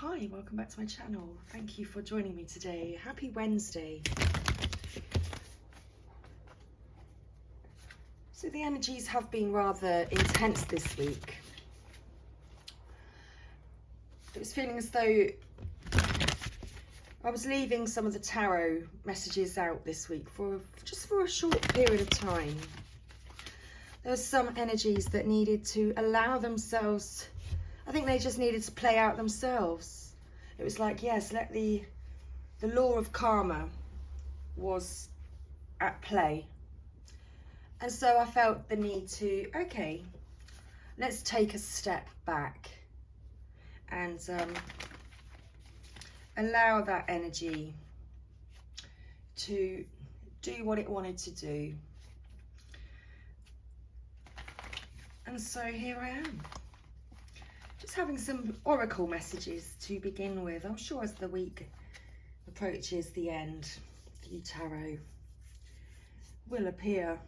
Hi, welcome back to my channel. Thank you for joining me today. Happy Wednesday. So the energies have been rather intense this week. It was feeling as though I was leaving some of the tarot messages out this week just for a short period of time. There were some energies that needed to allow themselves, I think they just needed to play out themselves. It was like, yes, let the law of karma was at play. And so I felt the need to, okay, let's take a step back and allow that energy to do what it wanted to do. And so here I am, just having some oracle messages to begin with. I'm sure as the week approaches the end, the tarot will appear.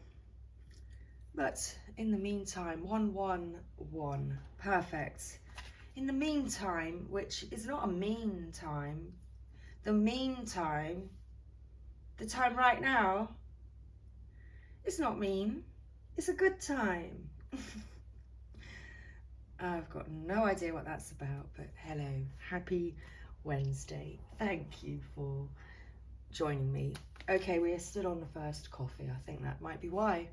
But in the meantime, 111, perfect. In the meantime, which is not a mean time, the meantime, the time right now, it's not mean, it's a good time. I've got no idea what that's about, but hello, happy Wednesday. Thank you for joining me. Okay, we are still on the first coffee. I think that might be why.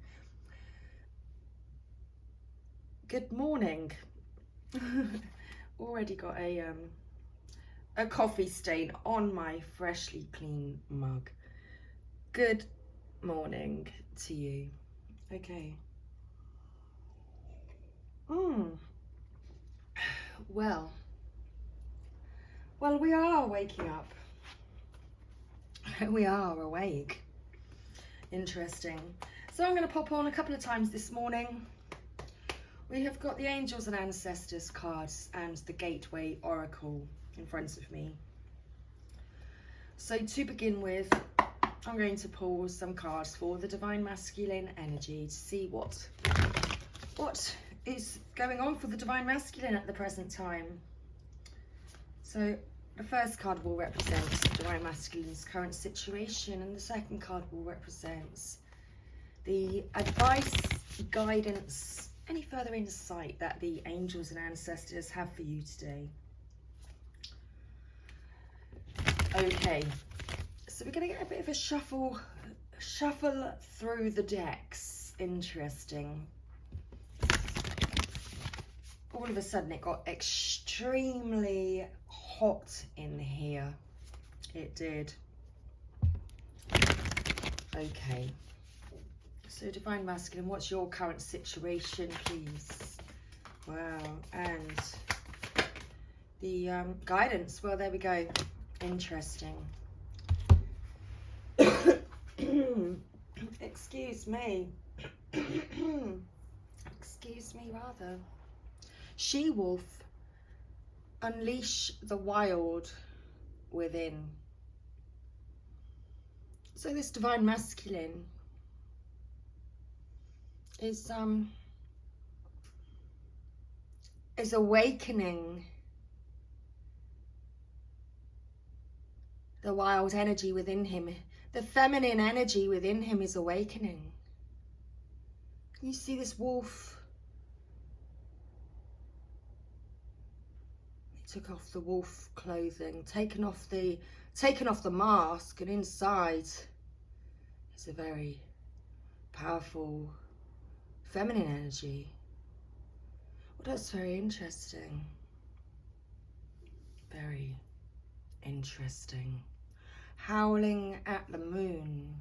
Good morning. Already got a coffee stain on my freshly clean mug. Good morning to you. Okay. Well, we are waking up. We are awake. Interesting. So I'm going to pop on a couple of times this morning. We have got the Angels and Ancestors cards and the Gateway Oracle in front of me. So to begin with, I'm going to pull some cards for the Divine Masculine energy to see what is going on for the Divine Masculine at the present time. So the first card will represent the Divine Masculine's current situation, and the second card will represent the advice, guidance, any further insight that the Angels and Ancestors have for you today. Okay, so we're going to get a bit of a shuffle through the decks. Interesting. All of a sudden it got extremely hot in here. It did. Okay. So Divine Masculine, what's your current situation, please? Wow. And the guidance. Well, there we go. Interesting. Excuse me. Excuse me, rather. She-wolf, unleash the wild within. So this Divine Masculine is awakening the wild energy within him. The feminine energy within him is awakening. Can you see this wolf? Took off the wolf clothing, taken off the mask, and inside is a very powerful feminine energy. Well, that's very interesting. Very interesting. Howling at the moon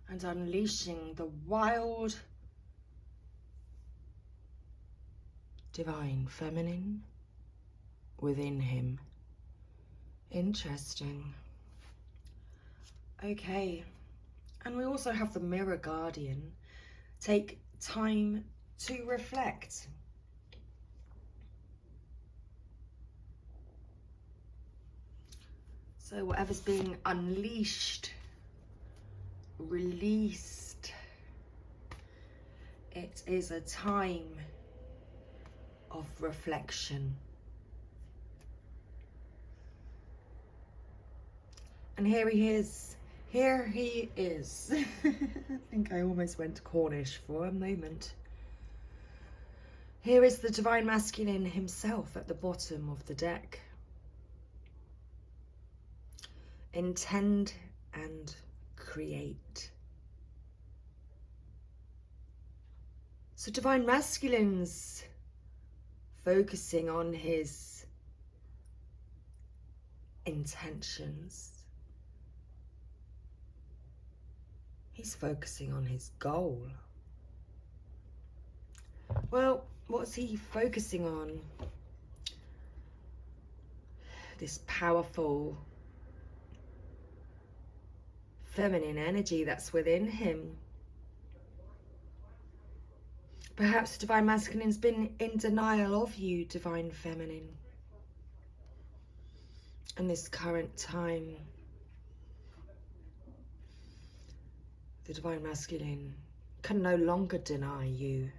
and unleashing the wild divine feminine within him. Interesting. Okay, and we also have the Mirror Guardian. Take time to reflect. So whatever's being unleashed, released, it is a time of reflection. And here he is. Here he is. I think I almost went Cornish for a moment. Here is the Divine Masculine himself at the bottom of the deck. Intend and create. So Divine Masculine's focusing on his intentions. He's focusing on his goal. Well, what's he focusing on? This powerful feminine energy that's within him. Perhaps Divine Masculine's been in denial of you, Divine Feminine. In this current time, the Divine Masculine can no longer deny you,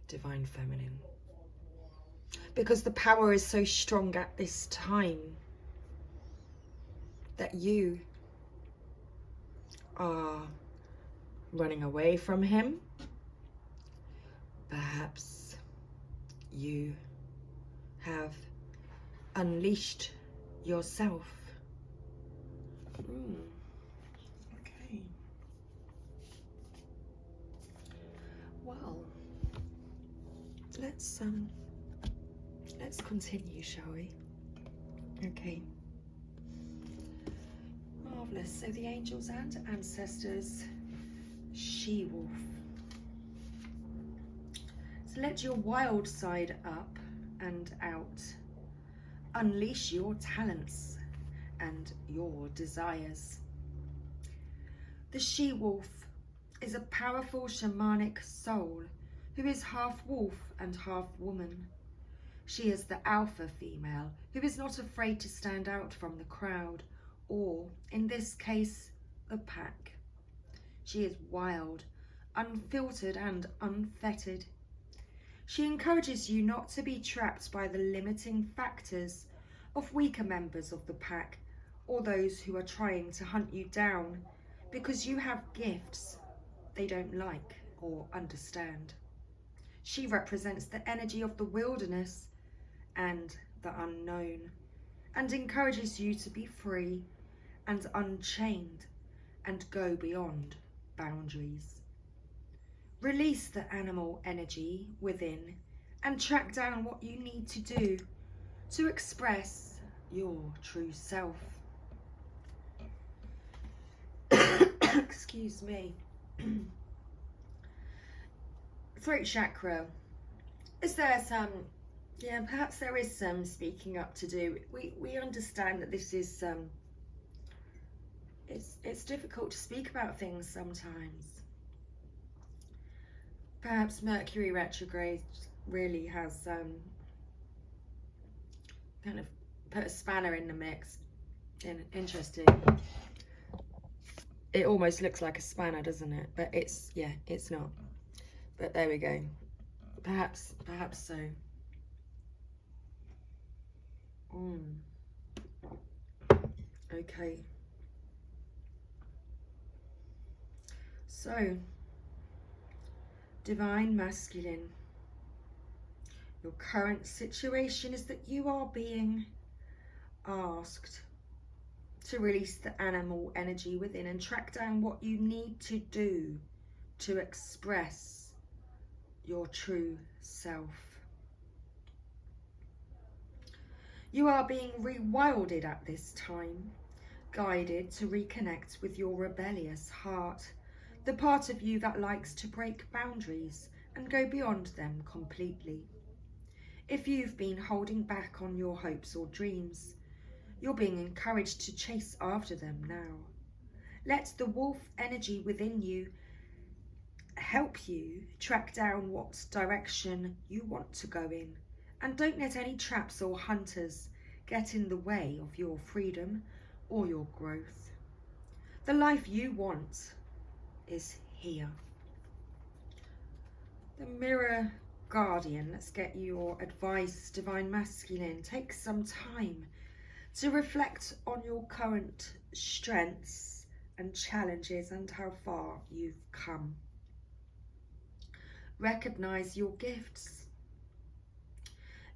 Divine Feminine. Because the power is so strong at this time that you are running away from him. Perhaps you have unleashed yourself. Okay. Well, let's continue, shall we? Okay. Marvelous. So the angels and ancestors, she-wolf. So let your wild side up and out. Unleash your talents and your desires. The she-wolf is a powerful shamanic soul who is half wolf and half woman. She is the alpha female who is not afraid to stand out from the crowd, or, in this case, the pack. She is wild, unfiltered and unfettered. She encourages you not to be trapped by the limiting factors of weaker members of the pack or those who are trying to hunt you down because you have gifts they don't like or understand. She represents the energy of the wilderness and the unknown and encourages you to be free and unchained and go beyond boundaries. Release the animal energy within and track down what you need to do to express your true self. Excuse me. Throat chakra. Is there some, perhaps there is some speaking up to do. We understand that this is, it's difficult to speak about things sometimes. Perhaps Mercury retrograde really has kind of put a spanner in the mix. Interesting. It almost looks like a spanner, doesn't it? But it's not. But there we go. Perhaps so. Okay. So, Divine Masculine, your current situation is that you are being asked to release the animal energy within and track down what you need to do to express your true self. You are being rewilded at this time, guided to reconnect with your rebellious heart, the part of you that likes to break boundaries and go beyond them completely. If you've been holding back on your hopes or dreams, you're being encouraged to chase after them now. Let the wolf energy within you help you track down what direction you want to go in, and don't let any traps or hunters get in the way of your freedom or your growth. The life you want is here. The Mirror Guardian, let's get your advice, Divine Masculine. Take some time to reflect on your current strengths and challenges and how far you've come. Recognize your gifts.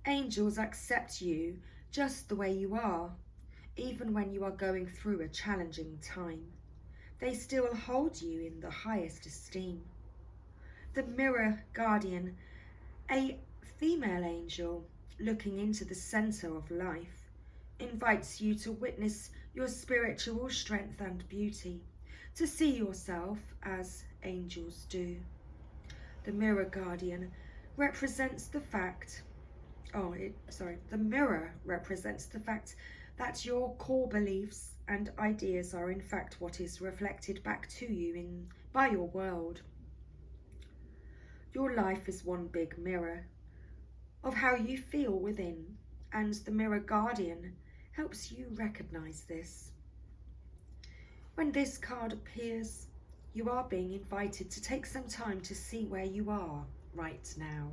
Angels accept you just the way you are, even when you are going through a challenging time. They still hold you in the highest esteem. The mirror guardian, a female angel looking into the center of life, invites you to witness your spiritual strength and beauty, to see yourself as angels do. The mirror guardian represents the fact, the mirror represents the fact that your core beliefs and ideas are in fact what is reflected back to you by your world. Your life is one big mirror of how you feel within, and the mirror guardian helps you recognize this. When this card appears, you are being invited to take some time to see where you are right now.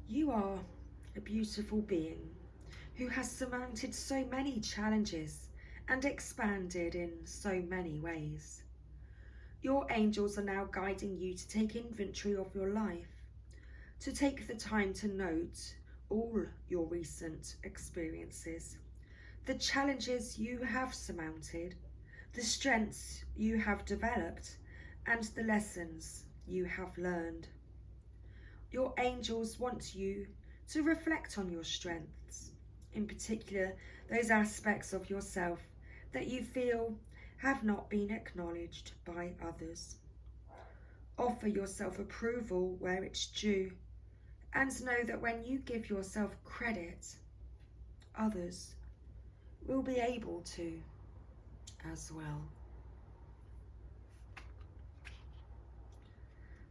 You are a beautiful being who has surmounted so many challenges and expanded in so many ways. Your angels are now guiding you to take inventory of your life, to take the time to note all your recent experiences, the challenges you have surmounted, the strengths you have developed, and the lessons you have learned. Your angels want you to reflect on your strengths, in particular those aspects of yourself that you feel have not been acknowledged by others. Offer yourself approval where it's due, and know that when you give yourself credit, others will be able to as well.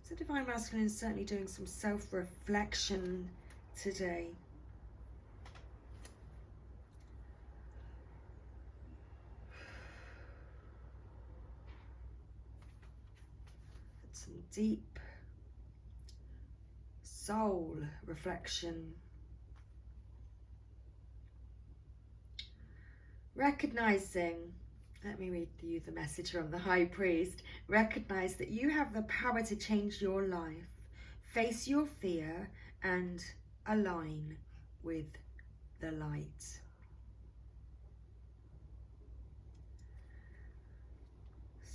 So Divine Masculine is certainly doing some self-reflection today. Some deep soul reflection. Recognizing, let me read you the message from the High Priest. Recognize that you have the power to change your life, face your fear, and align with the light.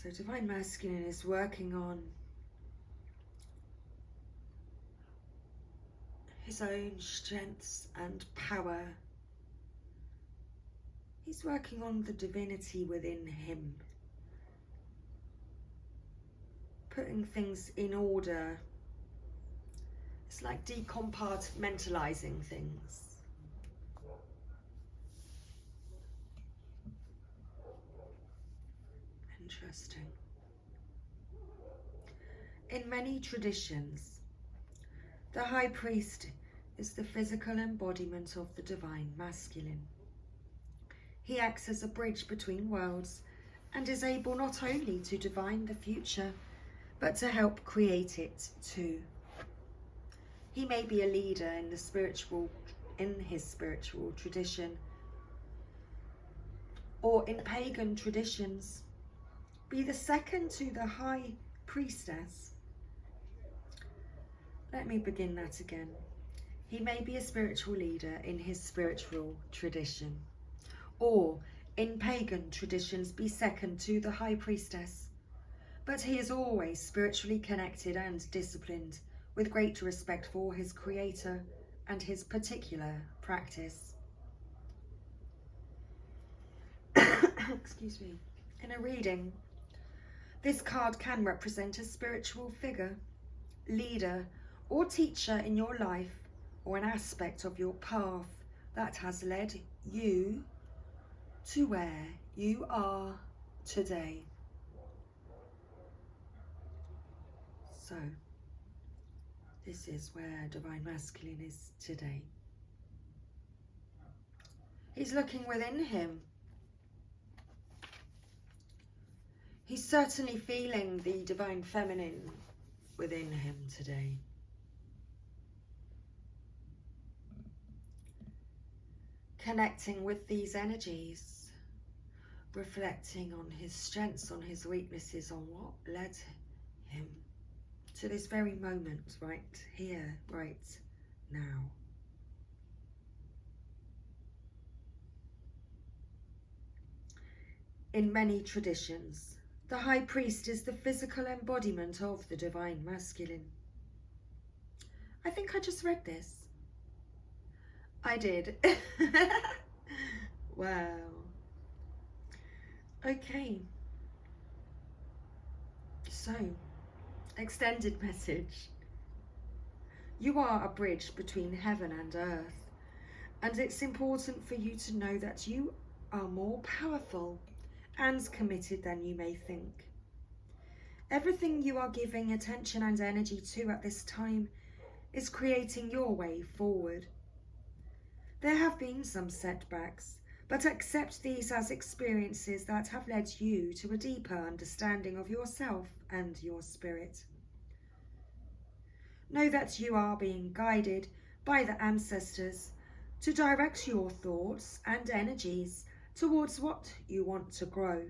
So Divine Masculine is working on his own strengths and power. He's working on the divinity within him, putting things in order. It's like decompartmentalizing things. Interesting. In many traditions, the High Priest is the physical embodiment of the Divine Masculine. He acts as a bridge between worlds and is able not only to divine the future, but to help create it too. He may be a leader in his spiritual tradition, or in pagan traditions, be the second to the High Priestess. Let me begin that again. He may be a spiritual leader in his spiritual tradition, or in pagan traditions be second to the High Priestess, but he is always spiritually connected and disciplined, with great respect for his creator and his particular practice. Excuse me. In a reading, this card can represent a spiritual figure, leader, or teacher in your life, or an aspect of your path that has led you to where you are today. So, this is where Divine Masculine is today. He's looking within him. He's certainly feeling the Divine Feminine within him today. connecting with these energies, reflecting on his strengths, on his weaknesses, on what led him to this very moment, right here, right now. In many traditions, the high priest is the physical embodiment of the divine masculine. I think I just read this. I did. Wow. Okay. So, extended message. You are a bridge between heaven and earth, and it's important for you to know that you are more powerful and committed than you may think. Everything you are giving attention and energy to at this time is creating your way forward. There have been some setbacks, but accept these as experiences that have led you to a deeper understanding of yourself and your spirit. Know that you are being guided by the ancestors to direct your thoughts and energies towards what you want to grow,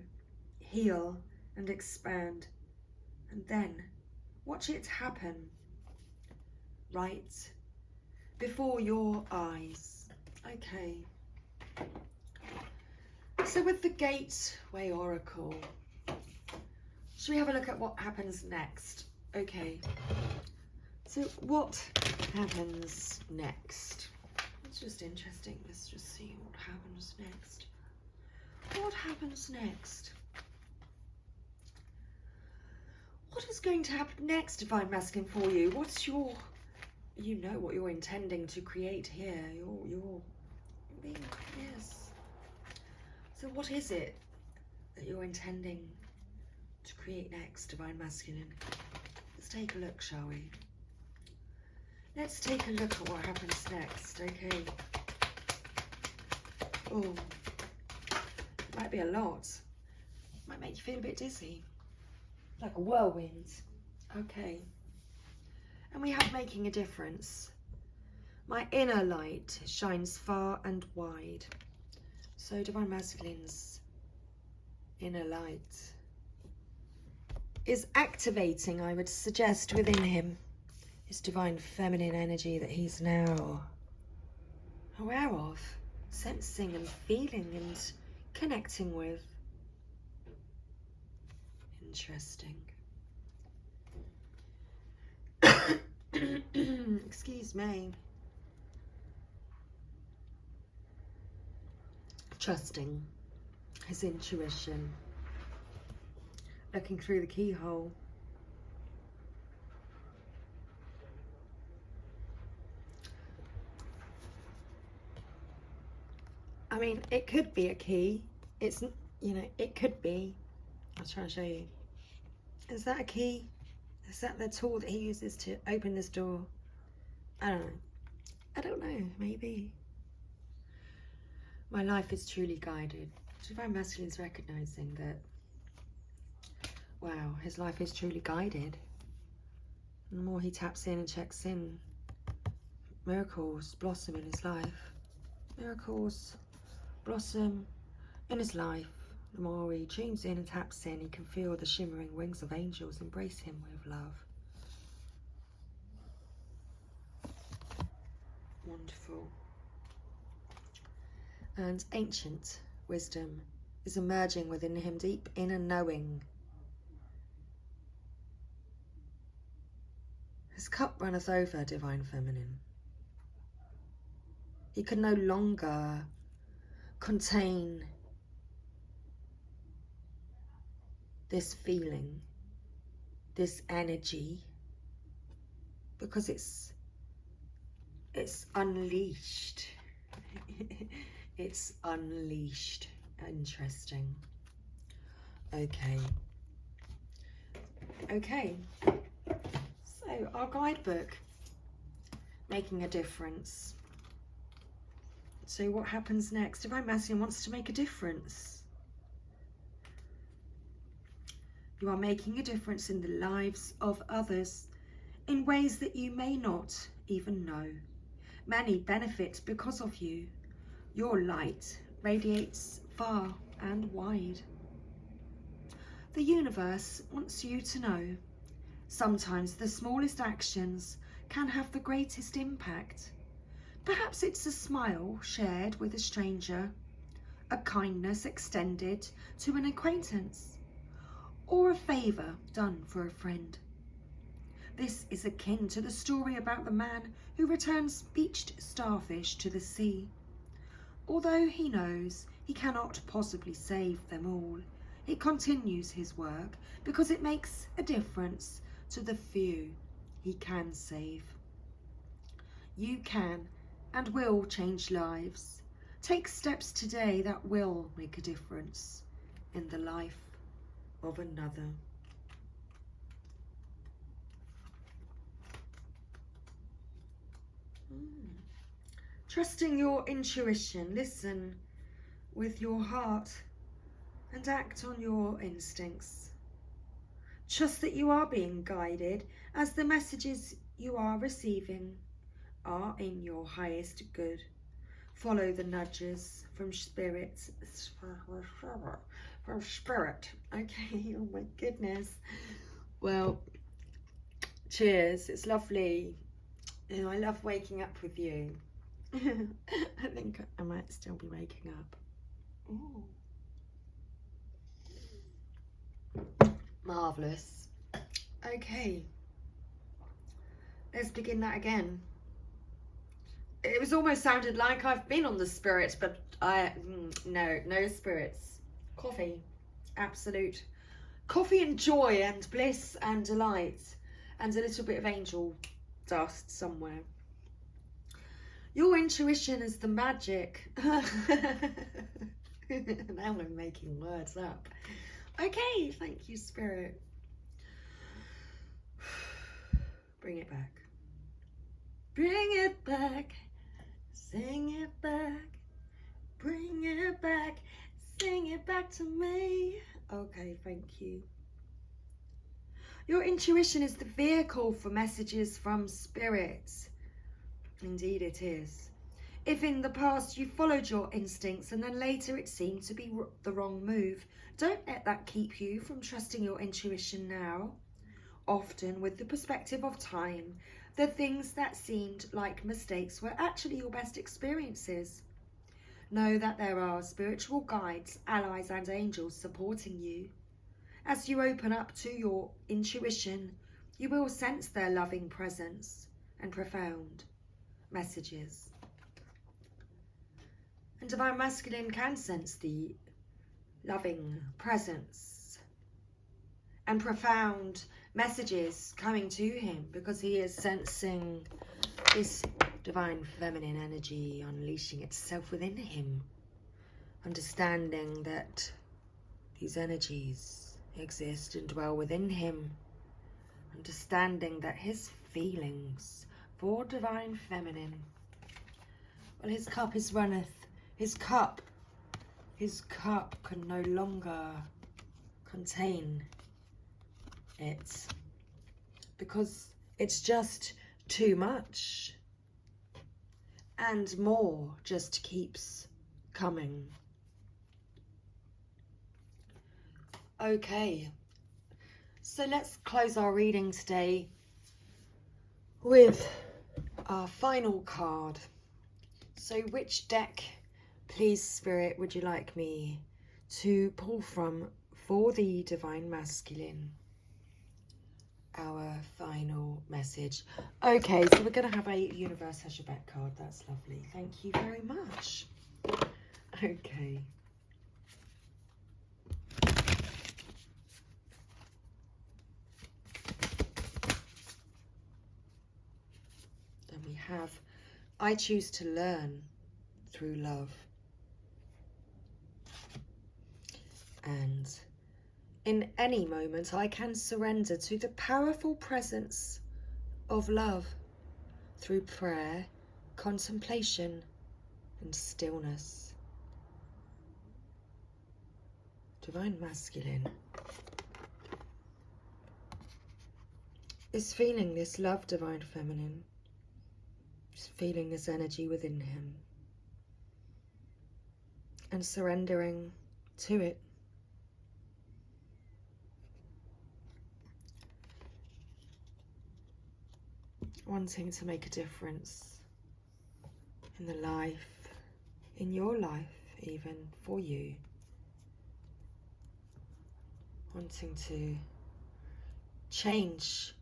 heal, and expand. And then watch it happen right before your eyes. Okay. So with the Gateway Oracle, should we have a look at what happens next? Okay. So what happens next? It's just interesting. Let's just see what happens next. What happens next? What is going to happen next, Divine Masculine, for you? What's your, you know what you're intending to create here. You're being, yes. So what is it that you're intending to create next, Divine Masculine? Let's take a look, shall we? Let's take a look at what happens next, okay? Oh, it might be a lot. It might make you feel a bit dizzy. Like a whirlwind. Okay. And we have making a difference. My inner light shines far and wide. So Divine Masculine's inner light is activating, I would suggest, within him. His divine feminine energy that he's now aware of, sensing and feeling and connecting with. Interesting. Excuse me. Trusting his intuition. Looking through the keyhole. I mean, it could be a key. It's, you know, it could be. I'll try and show you. Is that a key? Is that the tool that he uses to open this door? I don't know. I don't know, maybe. My life is truly guided. Divine Masculine is recognizing that, wow, his life is truly guided. And the more he taps in and checks in, miracles blossom in his life. Miracles blossom in his life. The more he tunes in and taps in, he can feel the shimmering wings of angels embrace him with love. Wonderful. And ancient wisdom is emerging within him, deep inner knowing. His cup runneth over, Divine Feminine. He can no longer contain this feeling, this energy, because it's unleashed. It's unleashed. Interesting. Okay. Okay. So our guidebook, making a difference. So what happens next? Divine Masculine wants to make a difference. You are making a difference in the lives of others in ways that you may not even know. Many benefit because of you. Your light radiates far and wide. The universe wants you to know sometimes the smallest actions can have the greatest impact. Perhaps it's a smile shared with a stranger, a kindness extended to an acquaintance, or a favour done for a friend. This is akin to the story about the man who returns beached starfish to the sea. Although he knows he cannot possibly save them all, he continues his work because it makes a difference to the few he can save. You can and will change lives. Take steps today that will make a difference in the life of another. Trusting your intuition, listen with your heart and act on your instincts. Trust that you are being guided as the messages you are receiving are in your highest good. Follow the nudges from spirit. Okay, oh my goodness. Well, cheers. It's lovely. You know, I love waking up with you. I think I might still be waking up. Ooh. Marvellous. Okay. Let's begin that again. It was almost sounded like I've been on the spirit, but no spirits. Coffee. Absolute. Coffee and joy and bliss and delight and a little bit of angel dust somewhere. Your intuition is the magic. Now I'm making words up. Okay, thank you, Spirit. Bring it back. Bring it back. Sing it back. Bring it back. Sing it back to me. Okay, thank you. Your intuition is the vehicle for messages from Spirit. Indeed it is. If in the past you followed your instincts and then later it seemed to be the wrong move, don't let that keep you from trusting your intuition now. Often, with the perspective of time, the things that seemed like mistakes were actually your best experiences. Know that there are spiritual guides, allies and angels supporting you. As you open up to your intuition, you will sense their loving presence and profound messages. And Divine Masculine can sense the loving presence and profound messages coming to him because he is sensing this Divine Feminine energy unleashing itself within him, understanding that these energies exist and dwell within him, understanding that his feelings for Divine Feminine, well, his cup is runneth, his cup can no longer contain it because it's just too much and more just keeps coming. Okay, so let's close our reading today with our final card. So which deck, please Spirit, would you like me to pull from for the Divine Masculine? Our final message. Okay, so we're going to have a Universe Has Your Back card. That's lovely. Thank you very much. Okay. Then we have, I choose to learn through love. And in any moment, I can surrender to the powerful presence of love through prayer, contemplation, and stillness. Divine Masculine is feeling this love, Divine Feminine. Is feeling this energy within him. and surrendering to it. Wanting to make a difference in the life, in your life, even for you. Wanting to change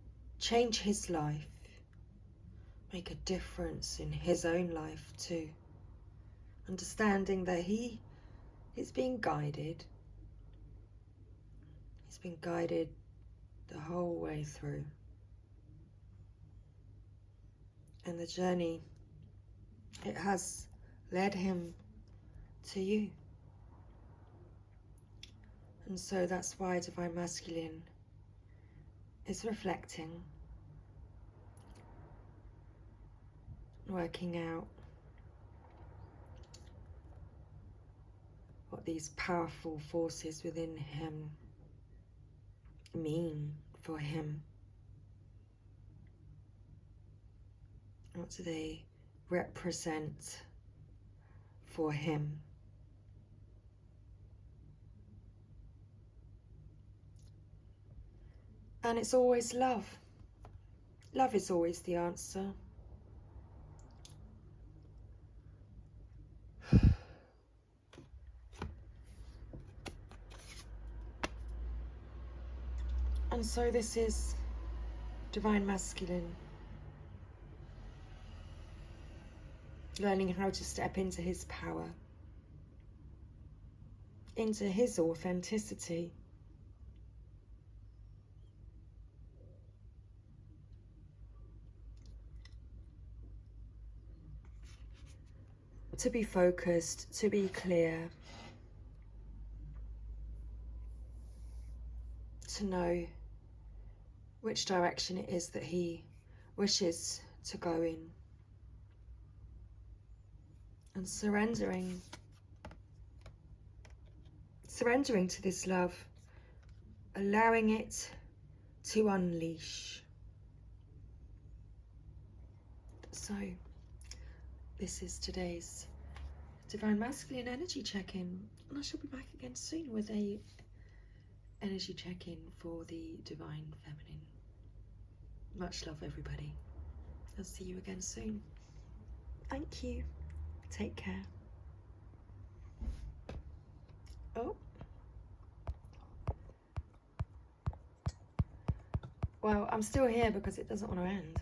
his life, make a difference in his own life too. Understanding that he is being guided. He's been guided the whole way through. And the journey, it has led him to you. And so that's why Divine Masculine is reflecting, working out what these powerful forces within him mean for him. What do they represent for him? And it's always love. Love is always the answer. And so this is Divine Masculine. Learning how to step into his power, into his authenticity. To be focused, to be clear, to know which direction it is that he wishes to go in. And surrendering to this love, allowing it to unleash. So, this is today's Divine Masculine energy check-in, and I shall be back again soon with a energy check-in for the Divine Feminine. Much love, everybody. I'll see you again soon. Thank you. Take care. Oh. Well, I'm still here because it doesn't want to end.